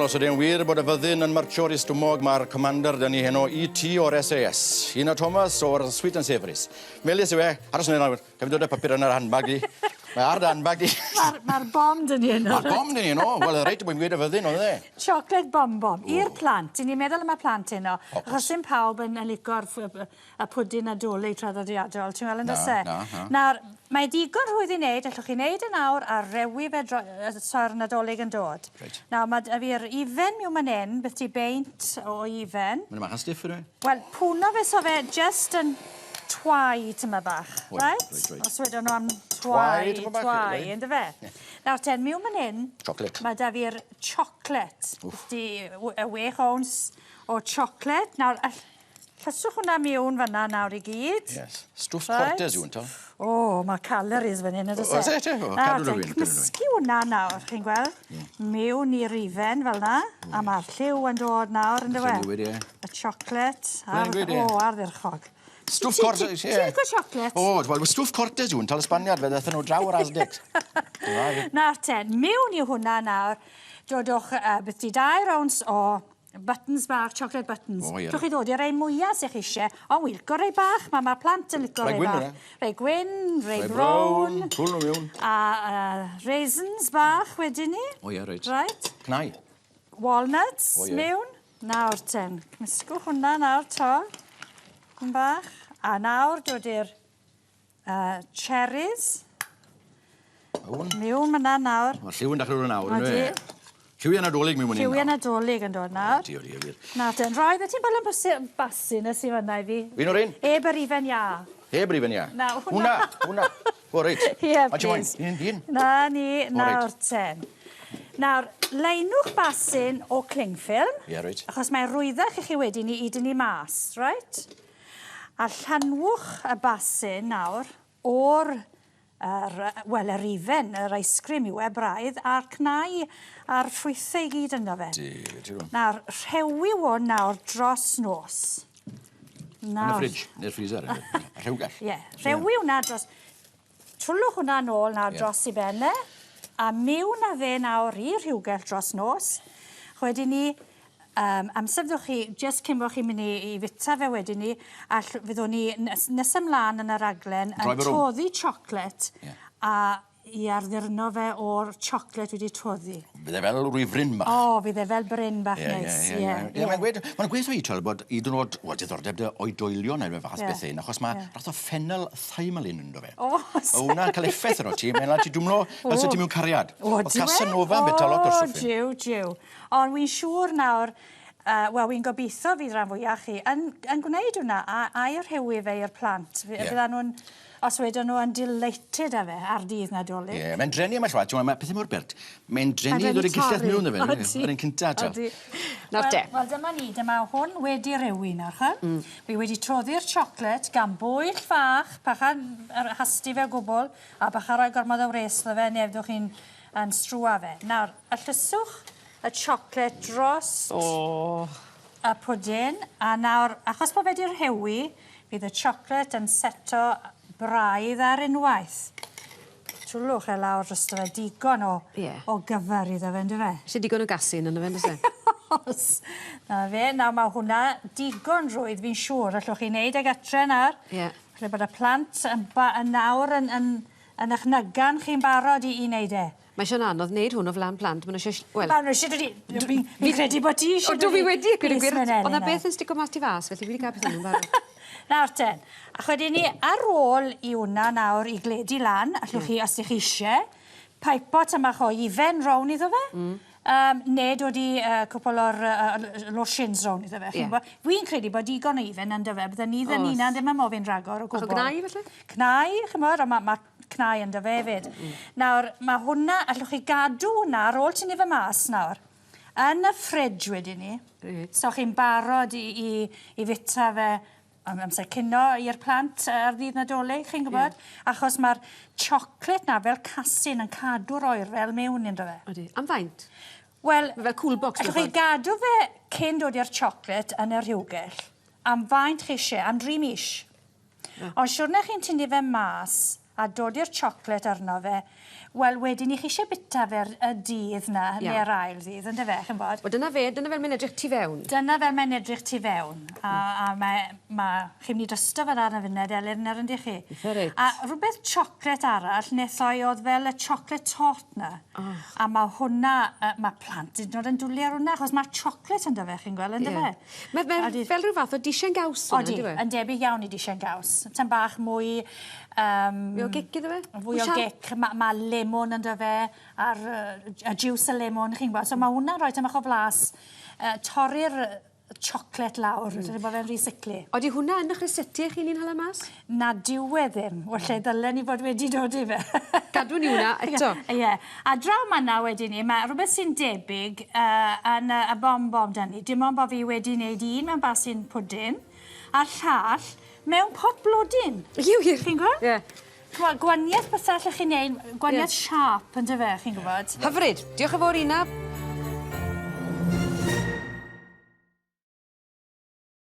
os ydy'n wir bod y fyddin yn marcho'r i stwmog, mae'r commander dyn ni heno ET o'r SAS. Heno Thomas o'r Sweet and Savouries. Melis yw e, aros yn nawr, cefn dod y papur yn yr handbag di. Mae ar dy handbag di. Mae'r bom dyn ni heno. Mae'r bom dyn ni heno, wel, reit o bwy'n gwed y fyddin, oedd e? Chocolate bom. I'r plant, ni'n meddwl am y plant heno. Achos dim pawb yn lico'r y pwdin nadolig traddodiadol, ti'n meddwl yn dysau? Nawr, mae digon rhwydd i wneud, allwch chi wneud yn awr a rewi fe so'r nadolig yn dod. Nawr, mae fi'r ifen miwn man hyn, beth ti beint o ifen. Mae'n mach yn stiff ydw i? Wel, pwno fe so fe just yn twaid yma bach, right? Os wedyn nhw am twaid, ynddo fe? Nawr ten, miwn man hyn, mae da fi'r chocolate. Y 6 ounce o chocolate. Nawr, llyswch hwnna miwn fanna nawr i gyd. Stwff cortes yw yn to. O, mae calories fan hyn, ydw se? Nawr, cymysgu hwnna nawr, chi'n gweld? Miwn i'r ifen fel na. A mae'r lliw yn dod nawr, ynddo fe? Y chocolate. O, ardderchog. Stwff cortes, ie. Ti'n gwa chocolate? O, wel, stwff cortes yw yn tal ysbaniad, fe ddethon nhw draw o'r asdic. Nawr ten, miwn i hwnna nawr, dodwch beth di 2 ounce o buttons bach, chocolate buttons. Dwch chi ddod i'r rei mwyaf sy'ch eisiau, ond wilgo rei bach, mae'r plant yn licio rei bach. Rei gwyn, rei brown. Pwl nhw miwn. A raisins bach wedyn ni. O ie, reit. Right. Cnau. Walnuts miwn. Nawr ten, cymysgwch hwnna nawr to. Yn bach. A nawr dod i'r cherries. Miwn myna nawr. Mae'r lliw yn dechrau o'r nawr, ynddo e? Lliwiau nadolig miwn yn Lliwiau nadolig yn dod nawr. Nawr ten, roi fe ti'n bol yn basu nes i fanna i fi. Un o'r un? Eb yr ifen ia. Eb yr ifen ia? Hwna. O, reit. Ie, please. Un. Na ni, nawr ten. Nawr, leinwch basin o clingffilm. Ie, reit. Achos mae rwyddach i chi wedi ni i dynnu mas, right? A llanwch y basin nawr o'r yr ifen, yr ice cream yw e braidd, a'r cnau a'r ffrwythau i gyd yno fe. Nawr, rhewi hwn nawr dros nos. Yn y ffridge, neu'r freezer, y rhewgell. Ie, rhewi hwnna dros... Twlwch hwnna nôl nawr dros i benne, a miwn a fe nawr i'r rhewgell dros nos. Wedyn ni... amser fyddwch chi, just cyn bod chi'n mynd i fita fe wedyn ni, a fyddwn ni nes ymlaen yn y raglen yn toddi chocolate a i arddurno fe o'r chocolate wedi toddi. Fydde fel rwyfryn bach. O, fydde fel bryn bach neis. Mae'n gweithio i tol bod i dyn nhw'n diddordeb dy oedolio neu fe fath beth un, achos mae rath o ffenel thymalin ynddo fe. O, hwnna'n cael effaith yno ti, mae'n ti dwmlo fel sy'n ti mewn cariad. O, Casanova yn bita lot o'r swffin. O, jiw. Ond wy'n siŵr nawr, wel, wy'n gobeithio fydd rhan fwyaf chi, yn gwneud hwnna, a'r rhewi fe i'r plant. Fydda nhw'n... Os wedyn nhw yn delighted â fe ar dydd nadolig. Ie, mae'n drenu am y llwad. Mae pethau mor bert. Mae'n drenu ddod i gilleth miwn fe. Mae'n un cynta. Nawr te. Wel, dyma ni. Dyma hwn wedi rewi nawr. Fi wedi toddi'r chocolate gan bwyll fach, bachan hasti fe o gwbl, a bachan rhoi gormod o wres fe, neu fyddwch chi'n strwa fe. Nawr, allyswch y chocolate dros y pwdin, a nawr, achos bod fe wedi'r rhewi, bydd y chocolate yn seto braidd ar unwaith. Trwlwch e lawr dros fe digon o gyfer iddo fe, ynddo fe? Eisiau digon o gasin ynddo fe, ynddo fe? Os. Na fe, nawr mae hwnna digon rwydd, fi'n siŵr. Allwch chi wneud ag atre nawr. Ie. Lle bod y plant yn nawr yn eich nygan chi'n barod i wneud e. Mae eisiau'n anodd wneud hwn o flan plant. Mae eisiau... Wel... Mae eisiau dod i... Fi'n credu bod ti eisiau dod i... O, dwi wedi, gwir. Ond na beth yn stigo mas ti fas, felly fi wedi cael beth yn barod. Nawr ten, a wedyn ni ar ôl i hwnna nawr i gledu lan, allwch chi, os ych chi eisiau, paipot yma o ifen rown iddo fe, neu dod i cwpl o'r lotions rown iddo fe. Fi'n credu bod digon o ifen ynddo fe, bydden ni ddyn ni'n ddim yn mofyn ragor o gwbl. O cnau felly? Cnau, chymod, a mae cnau ynddo fe fyd. Nawr, mae hwnna, allwch chi gadw hwnna ar ôl tynnu fe mas nawr, yn y ffridge wedyn ni, so chi'n barod i fita fe amser cino i'r plant ar ddydd nadolig, chi'n gwybod? Achos mae'r chocolate na fel casin yn cadw'r oer fel mewn ynddo fe. Ydy. Am faint? Wel, fel cool box. Allwch chi gadw fe cyn dod i'r chocolate yn yr rhywgell. Am faint chi eisiau, am 3 mis. Ond siwrna chi'n tynnu fe mas, a dod i'r chocolate arno fe, wel, wedyn i chi eisiau bita fe'r dydd na, neu'r ail ddydd, yn dyfe, chi'n bod? Wel, dyna fel mae'n edrych tu fewn. Dyna fel mae'n edrych tu fewn. A chi'n mynd i dysto fel ar y funed, Elin, ar ynddi chi. Eitha reit. A rhywbeth chocolate arall, nethoi oedd fel y chocolate tot na. A mae hwnna, mae plant yn dod yn dwlu ar hwnna, achos mae chocolate yn dyfe, chi'n gweld, yn dyfe? Mae fel rhyw fath o disian gaws hwnna, Odi, yn debyg iawn i disian gaws. Tan bach mwy... Fwy o gic iddo fe? Fwy o gic. Mae lemon yn dyfe, a'r juice y lemon, chi'n gweld. So mae hwnna'n rhoi tymach o flas, torri'r chocolate lawr, dyna bod fe'n recyclu. Odi hwnna yn eich resetu chi ni'n hala mas? Na diwe ddim, welle ddylen ni fod wedi dod i fe. Gadw ni hwnna eto. Ie. A draw manna wedyn ni, mae rhywbeth sy'n debyg yn y bom-bom da ni. Dim ond bod fi wedi wneud un mewn basin pwdin, a'r llall mewn pot blodyn. Iw. Chi'n gwybod? Ie. Gwaniaeth bethau allech chi'n neud, gwaniaeth siarp yn dyfe, chi'n gwybod? Hyfryd, diolch yn fawr Ina.